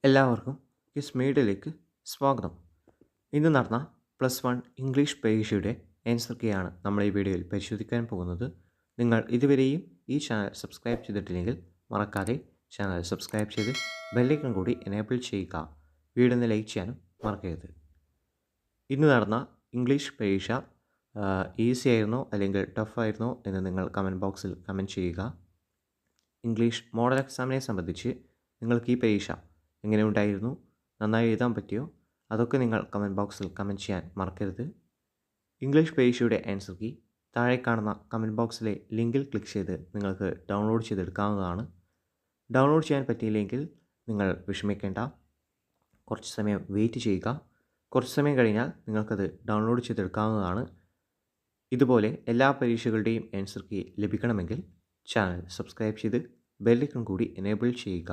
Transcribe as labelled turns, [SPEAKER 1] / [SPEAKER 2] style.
[SPEAKER 1] എല്ലാവർക്കും ക്വിസ് മീഡിയയിലേക്ക് സ്വാഗതം. ഇന്ന് നടന്ന +1 ഇംഗ്ലീഷ് പരീക്ഷയുടെ ആൻസർ കീയാണ് നമ്മൾ ഈ വീഡിയോയിൽ പരിശോധിക്കാൻ പോകുന്നത്. നിങ്ങൾ ഇതുവരെയും ഈ ചാനൽ സബ്സ്ക്രൈബ് ചെയ്തിട്ടില്ലെങ്കിൽ മറക്കാതെ ചാനൽ സബ്സ്ക്രൈബ് ചെയ്ത് ബെല്ലൈക്കൺ കൂടി എനേബിൾ ചെയ്യുക. വീഡിയോ ഒന്ന് ലൈക്ക് ചെയ്യാനും മറക്കരുത്. ഇന്ന് നടന്ന ഇംഗ്ലീഷ് പരീക്ഷ ഈസി ആയിരുന്നോ അല്ലെങ്കിൽ ടഫ് ആയിരുന്നോ എന്ന് നിങ്ങൾ കമൻറ്റ് ബോക്സിൽ കമൻറ്റ് ചെയ്യുക. ഇംഗ്ലീഷ് മോഡൽ എക്സാമിനെ സംബന്ധിച്ച് നിങ്ങൾക്ക് ഈ പരീക്ഷ എങ്ങനെ ഉണ്ടായിരുന്നു, നന്നായി എഴുതാൻ പറ്റിയോ, അതൊക്കെ നിങ്ങൾ കമൻറ്റ് ബോക്സിൽ കമൻറ്റ് ചെയ്യാൻ മറക്കരുത്. ഇംഗ്ലീഷ് പരീക്ഷയുടെ ആൻസർ കീ താഴെ കാണുന്ന കമൻറ്റ് ബോക്സിലെ ലിങ്കിൽ ക്ലിക്ക് ചെയ്ത് നിങ്ങൾക്ക് ഡൗൺലോഡ് ചെയ്തെടുക്കാവുന്നതാണ്. ഡൗൺലോഡ് ചെയ്യാൻ പറ്റിയില്ലെങ്കിൽ നിങ്ങൾ വിഷമിക്കേണ്ട, കുറച്ച് സമയം വെയിറ്റ് ചെയ്യുക. കുറച്ച് സമയം കഴിഞ്ഞാൽ നിങ്ങൾക്കത് ഡൗൺലോഡ് ചെയ്തെടുക്കാവുന്നതാണ്. ഇതുപോലെ എല്ലാ പരീക്ഷകളുടെയും ആൻസർ കീ ലഭിക്കണമെങ്കിൽ ചാനൽ സബ്സ്ക്രൈബ് ചെയ്ത് ബെല്ലൈക്കൺ കൂടി എനേബിൾ ചെയ്യുക.